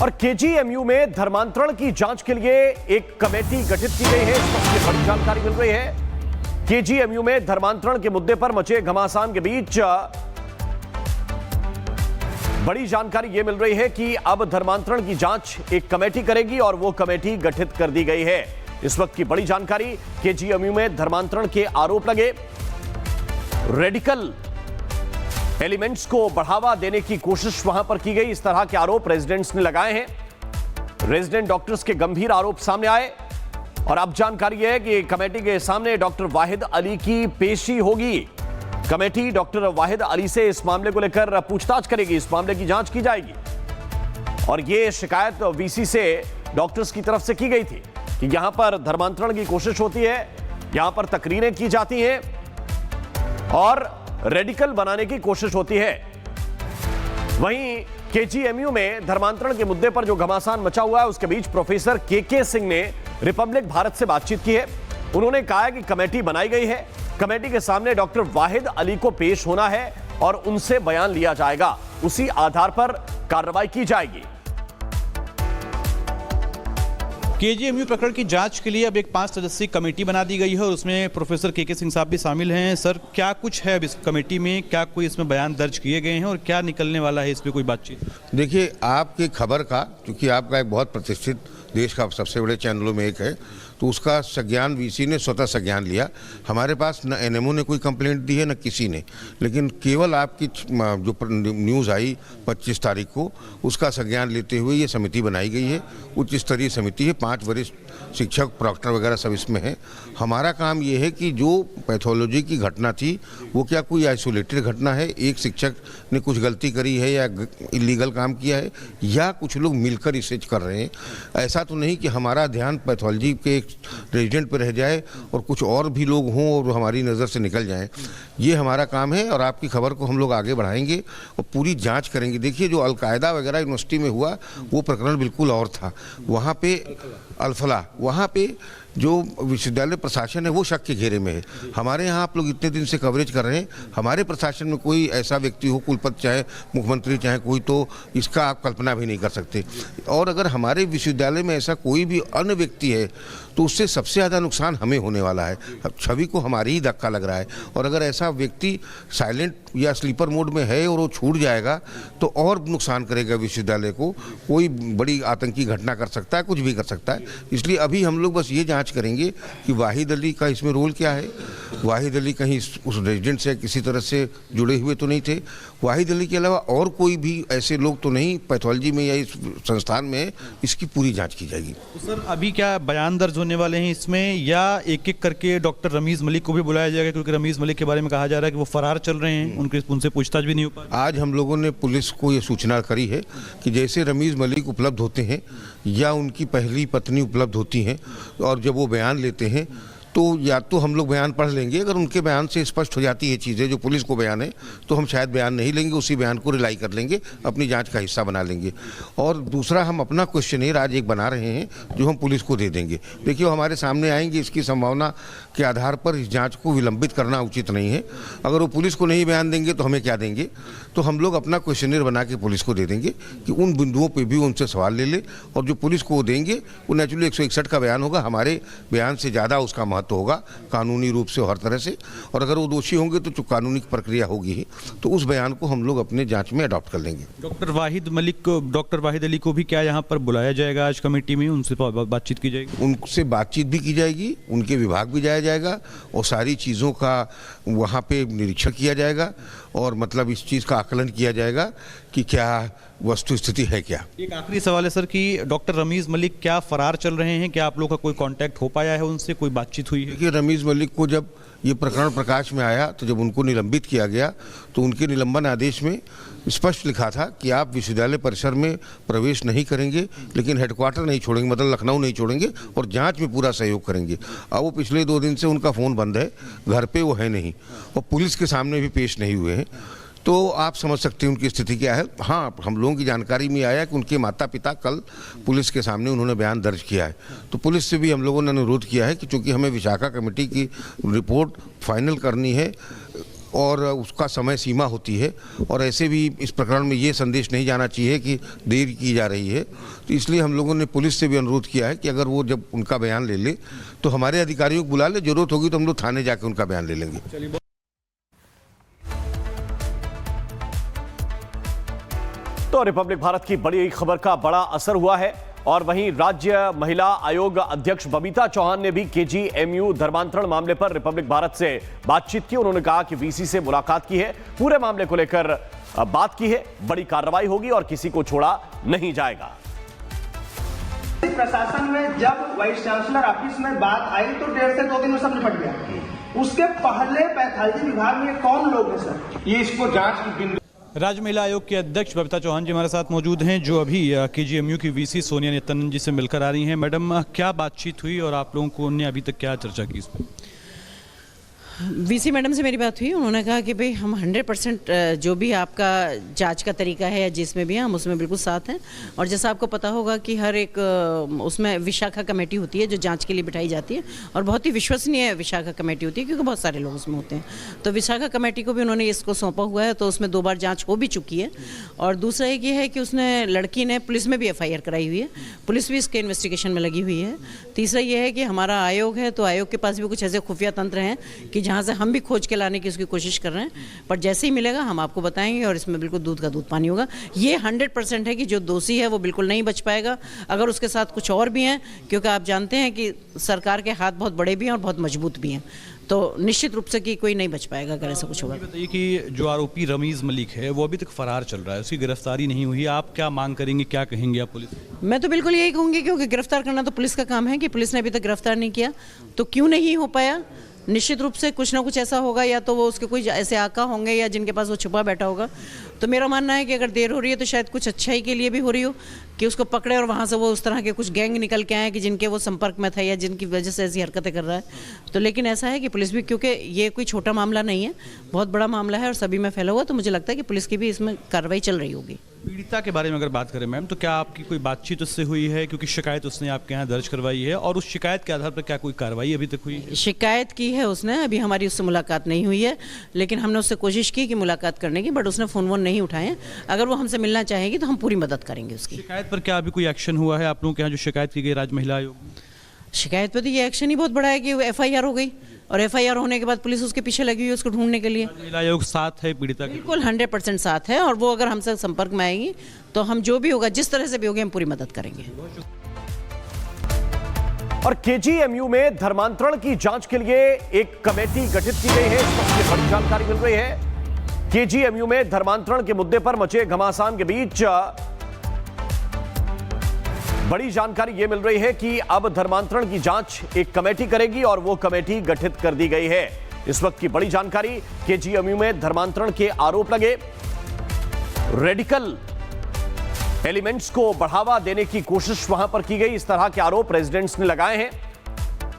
और केजीएमयू में धर्मांतरण की जांच के लिए एक कमेटी गठित की गई है। इस वक्त की बड़ी जानकारी मिल रही है। केजीएमयू में धर्मांतरण के मुद्दे पर मचे घमासान के बीच बड़ी जानकारी यह मिल रही है कि अब धर्मांतरण की जांच एक कमेटी करेगी और वो कमेटी गठित कर दी गई है। इस वक्त की बड़ी जानकारी, केजीएमयू में धर्मांतरण के आरोप लगे, रेडिकल एलिमेंट्स को बढ़ावा देने की कोशिश वहां पर की गई, इस तरह के आरोप रेजिडेंट्स ने लगाए हैं। रेजिडेंट डॉक्टर्स के गंभीर आरोप सामने आए और अब जानकारी है कि कमेटी के सामने डॉक्टर वाहिद अली की पेशी होगी। कमेटी डॉक्टर वाहिद अली से इस मामले को लेकर पूछताछ करेगी, इस मामले की जांच की जाएगी। और यह शिकायत वीसी से डॉक्टर्स की तरफ से की गई थी कि यहां पर धर्मांतरण की कोशिश होती है, यहां पर तकरीरें की जाती हैं और रेडिकल बनाने की कोशिश होती है। वहीं केजीएमयू में धर्मांतरण के मुद्दे पर जो घमासान मचा हुआ है, उसके बीच प्रोफेसर के सिंह ने रिपब्लिक भारत से बातचीत की है। उन्होंने कहा है कि कमेटी बनाई गई है, कमेटी के सामने डॉक्टर वाहिद अली को पेश होना है और उनसे बयान लिया जाएगा, उसी आधार पर कार्रवाई की जाएगी। केजीएमयू प्रकरण की जांच के लिए अब एक 5 सदस्यीय कमेटी बना दी गई है और उसमें प्रोफेसर के सिंह साहब भी शामिल हैं। सर, क्या कुछ है अब इस कमेटी में, क्या कोई इसमें बयान दर्ज किए गए हैं और क्या निकलने वाला है इस पर कोई बातचीत? देखिए, आपकी खबर का, क्योंकि आपका एक बहुत प्रतिष्ठित देश का सबसे बड़े चैनलों में एक है, तो उसका संज्ञान वीसी ने स्वतः संज्ञान लिया। हमारे पास न एनएमओ ने कोई कंप्लेंट दी है न किसी ने, लेकिन केवल आपकी जो न्यूज़ आई 25 तारीख को, उसका संज्ञान लेते हुए ये समिति बनाई गई है। उच्च स्तरीय समिति है, 5 वरिष्ठ शिक्षक, प्रॉक्टर वगैरह सब इसमें है। हमारा काम ये है कि जो पैथोलॉजी की घटना थी वो क्या कोई आइसोलेटेड घटना है, एक शिक्षक ने कुछ गलती करी है या इलीगल काम किया है, या कुछ लोग मिलकर रिसर्च कर रहे हैं। ऐसा तो नहीं कि हमारा ध्यान पैथोलॉजी के एक रेजिडेंट पर रह जाए और कुछ और भी लोग हों और हमारी नज़र से निकल जाएं। ये हमारा काम है और आपकी खबर को हम लोग आगे बढ़ाएंगे और पूरी जांच करेंगे। देखिए, जो अलकायदा वगैरह यूनिवर्सिटी में हुआ वो प्रकरण बिल्कुल और था। वहाँ पे अल्फला, वहाँ पे जो विश्वविद्यालय प्रशासन है वो शक के घेरे में है। हमारे यहाँ आप लोग इतने दिन से कवरेज कर रहे हैं, हमारे प्रशासन में कोई ऐसा व्यक्ति हो, कुलपति चाहे मुख्यमंत्री चाहे कोई, तो इसका आप कल्पना भी नहीं कर सकते। और अगर हमारे विश्वविद्यालय में ऐसा कोई भी अन्य व्यक्ति है तो उससे सबसे ज़्यादा नुकसान हमें होने वाला है। अब छवि को हमारी ही धक्का लग रहा है, और अगर ऐसा व्यक्ति साइलेंट या स्लीपर मोड में है और वो छूट जाएगा तो और नुकसान करेगा विश्वविद्यालय को। कोई बड़ी आतंकी घटना कर सकता है, कुछ भी कर सकता है। इसलिए अभी हम लोग बस ये जांच करेंगे कि वाहिद अली का इसमें रोल क्या है। वाहिद अली कहीं उस रेजिडेंट से किसी तरह से जुड़े हुए तो नहीं थे। वाहिद अली के अलावा और कोई भी ऐसे लोग तो नहीं पैथोलॉजी में या इस संस्थान में, इसकी पूरी जांच की जाएगी। तो सर, अभी क्या बयान दर्ज होने वाले हैं इसमें, या एक एक करके डॉक्टर रमीज मलिक को भी बुलाया जाएगा? क्योंकि रमीज मलिक के बारे में कहा जा रहा है कि वो फरार चल रहे हैं, उनसे पूछताछ भी नहीं हो पा रही। आज हम लोगों ने पुलिस को ये सूचना करी है कि जैसे रमीज मलिक उपलब्ध होते हैं या उनकी पहली पत्नी उपलब्ध होती हैं और जब वो बयान लेते हैं तो या तो हम लोग बयान पढ़ लेंगे, अगर उनके बयान से स्पष्ट हो जाती है चीज़ें जो पुलिस को बयान है तो हम शायद बयान नहीं लेंगे, उसी बयान को रिलाई कर लेंगे, अपनी जांच का हिस्सा बना लेंगे। और दूसरा, हम अपना क्वेश्चनेयर आज एक बना रहे हैं जो हम पुलिस को दे देंगे। देखिए, वो हमारे सामने आएंगे, इसकी संभावना के आधार पर इस जाँच को विलंबित करना उचित नहीं है। अगर वो पुलिस को नहीं बयान देंगे तो हमें क्या देंगे, तो हम लोग अपना क्वेश्चनेयर बना के पुलिस को दे देंगे कि उन बिंदुओं पर भी उनसे सवाल ले ले, और जो पुलिस को देंगे वो नेचुरली 161 का बयान होगा, हमारे बयान से ज़्यादा उसका महत्व होगा कानूनी रूप से हर तरह से। और अगर वो दोषी होंगे तो जो कानूनी प्रक्रिया होगी ही, तो उस बयान को हम लोग अपने जांच में अडॉप्ट कर लेंगे। डॉक्टर वाहिद अली को भी क्या यहाँ पर बुलाया जाएगा आज कमेटी में, उनसे बातचीत की जाएगी? उनसे बातचीत भी की जाएगी, उनके विभाग भी जाया जाएगा और सारी चीज़ों का वहाँ पे निरीक्षण किया जाएगा और मतलब इस चीज़ का आकलन किया जाएगा कि क्या वस्तु स्थिति है। क्या एक आखिरी सवाल है सर कि डॉक्टर रमीज मलिक क्या फरार चल रहे हैं? क्या आप लोग का कोई कांटेक्ट हो पाया है उनसे, कोई बातचीत हुई है? देखिए, रमीज मलिक को जब ये प्रकरण प्रकाश में आया तो जब उनको निलंबित किया गया तो उनके निलंबन आदेश में स्पष्ट लिखा था कि आप विश्वविद्यालय परिसर में प्रवेश नहीं करेंगे, लेकिन हेडक्वार्टर नहीं छोड़ेंगे, मतलब लखनऊ नहीं छोड़ेंगे, और जांच में पूरा सहयोग करेंगे। अब वो पिछले 2 दिन से उनका फ़ोन बंद है, घर पे वो है नहीं और पुलिस के सामने भी पेश नहीं हुए हैं। तो आप समझ सकते हैं उनकी स्थिति क्या है। हाँ, हम लोगों की जानकारी में आया कि उनके माता पिता कल पुलिस के सामने उन्होंने बयान दर्ज किया है। तो पुलिस से भी हम लोगों ने अनुरोध किया है कि चूँकि हमें विशाखा कमेटी की रिपोर्ट फाइनल करनी है और उसका समय सीमा होती है, और ऐसे भी इस प्रकरण में ये संदेश नहीं जाना चाहिए कि देर की जा रही है। तो इसलिए हम लोगों ने पुलिस से भी अनुरोध किया है कि अगर वो जब उनका बयान ले ले तो हमारे अधिकारियों को बुला ले, जरूरत होगी तो हम लोग थाने जाके उनका बयान ले लेंगे। तो रिपब्लिक भारत की बड़ी खबर का बड़ा असर हुआ है। और वहीं राज्य महिला आयोग अध्यक्ष बबीता चौहान ने भी केजीएमयू धर्मांतरण मामले पर रिपब्लिक भारत से बातचीत की। उन्होंने कहा कि वीसी से मुलाकात की है, पूरे मामले को लेकर बात की है, बड़ी कार्रवाई होगी और किसी को छोड़ा नहीं जाएगा। प्रशासन में जब वाइस चांसलर ऑफिस में बात आई तो 1.5 से 2 दिन में सब निपट गया। उसके पहले पैथोलॉजी विभाग में कौन लोग हैं सर, ये इसको जांच की बिंदु। राज्य महिला आयोग के अध्यक्ष बबीता चौहान जी हमारे साथ मौजूद हैं, जो अभी केजीएमयू की वीसी सोनिया नित्यानंद जी से मिलकर आ रही हैं। मैडम, क्या बातचीत हुई और आप लोगों को ने अभी तक क्या चर्चा की इसमें? वीसी मैडम से मेरी बात हुई। उन्होंने कहा कि भाई हम 100% जो भी आपका जांच का तरीका है या जिसमें भी है हम उसमें बिल्कुल साथ हैं। और जैसा आपको पता होगा कि हर एक उसमें विशाखा कमेटी होती है जो जांच के लिए बिठाई जाती है, और बहुत ही विश्वसनीय विशाखा कमेटी होती है क्योंकि बहुत सारे लोग उसमें होते हैं। तो विशाखा कमेटी को भी उन्होंने इसको सौंपा हुआ है, तो उसमें 2 बार जाँच हो भी चुकी है। और दूसरा एक ये है कि उसने लड़की ने पुलिस में भी FIR कराई हुई है, पुलिस भी इसके इन्वेस्टिगेशन में लगी हुई है। तीसरा ये है कि हमारा आयोग है, तो आयोग के पास भी कुछ ऐसे खुफिया तंत्र हैं कि जहाँ से हम भी खोज के लाने की उसकी कोशिश कर रहे हैं, पर जैसे ही मिलेगा हम आपको बताएंगे। और इसमें बिल्कुल दूध का दूध पानी होगा। ये 100% है कि जो दोषी है वो बिल्कुल नहीं बच पाएगा। अगर उसके साथ कुछ और भी हैं, क्योंकि आप जानते हैं कि सरकार के हाथ बहुत बड़े भी हैं और बहुत मजबूत भी हैं, तो निश्चित रूप से कि कोई नहीं बच पाएगा अगर ऐसा कुछ होगा। बताइए कि जो आरोपी रमीज मलिक है वो अभी तक फरार चल रहा है, उसकी गिरफ्तारी नहीं हुई। आप क्या मांग करेंगे, क्या कहेंगे आप पुलिस? मैं तो बिल्कुल यही कहूँगी, क्योंकि गिरफ्तार करना तो पुलिस का काम है, कि पुलिस ने अभी तक गिरफ्तार नहीं किया तो क्यों नहीं हो पाया। निश्चित रूप से कुछ ना कुछ ऐसा होगा, या तो वो उसके कोई ऐसे आका होंगे या जिनके पास वो छुपा बैठा होगा। तो मेरा मानना है कि अगर देर हो रही है तो शायद कुछ अच्छाई के लिए भी हो रही हो, कि उसको पकड़े और वहाँ से वो उस तरह के कुछ गैंग निकल के आए कि जिनके वो संपर्क में था या जिनकी वजह से ऐसी हरकतें कर रहा है। तो लेकिन ऐसा है कि पुलिस भी, क्योंकि ये कोई छोटा मामला नहीं है, बहुत बड़ा मामला है और सभी में फैला हुआ, तो मुझे लगता है कि पुलिस की भी इसमें कार्रवाई चल रही होगी। पीड़िता के बारे में अगर बात करें मैम, तो क्या आपकी कोई बातचीत उससे हुई है? क्योंकि शिकायत उसने आपके यहाँ दर्ज करवाई है, और उस शिकायत के आधार पर क्या कोई कार्रवाई अभी तक हुई है? शिकायत की है उसने, अभी हमारी उससे मुलाकात नहीं हुई है, लेकिन हमने उससे कोशिश की कि मुलाकात करने की, बट उसने फ़ोन वोन नहीं उठाए। अगर वो हमसे मिलना चाहेगी तो हम पूरी मदद करेंगे उसकी। शिकायत पर क्या अभी कोई एक्शन हुआ है आप लोगों के यहाँ, जो शिकायत की गई राज्य महिला आयोग? शिकायत पर तो ये एक्शन ही बहुत बड़ा है कि FIR हो गई, और FIR होने के बाद पुलिस उसके पीछे लगी हुई है उसको ढूंढने के लिए। महिला आयोग साथ है पीड़िता के? बिल्कुल 100% साथ है, और वो अगर हमसे संपर्क में आएगी तो हम जो भी होगा, जिस तरह से भी होगी, हम पूरी मदद करेंगे। और केजीएमयू में धर्मांतरण की जांच के लिए एक कमेटी गठित की गई है, इस वक्त की बड़ी जानकारी मिल रही है। केजीएमयू में धर्मांतरण के मुद्दे पर मचे घमासान के बीच बड़ी जानकारी यह मिल रही है कि अब धर्मांतरण की जांच एक कमेटी करेगी और वो कमेटी गठित कर दी गई है। इस वक्त की बड़ी जानकारी, केजीएमयू में धर्मांतरण के आरोप लगे, रेडिकल एलिमेंट्स को बढ़ावा देने की कोशिश वहां पर की गई, इस तरह के आरोप रेजिडेंट्स ने लगाए हैं।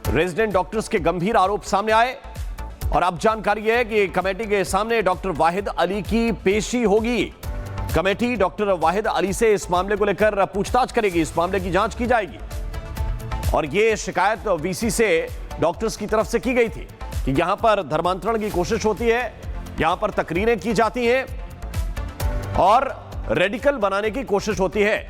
रेजिडेंट डॉक्टर्स के गंभीर आरोप सामने आए, और अब जानकारी यह है कि कमेटी के सामने डॉक्टर वाहिद अली की पेशी होगी। कमेटी डॉक्टर वाहिद अली से इस मामले को लेकर पूछताछ करेगी, इस मामले की जांच की जाएगी। और यह शिकायत वीसी से डॉक्टर्स की तरफ से की गई थी कि यहां पर धर्मांतरण की कोशिश होती है, यहां पर तकरीरें की जाती हैं और रेडिकल बनाने की कोशिश होती है।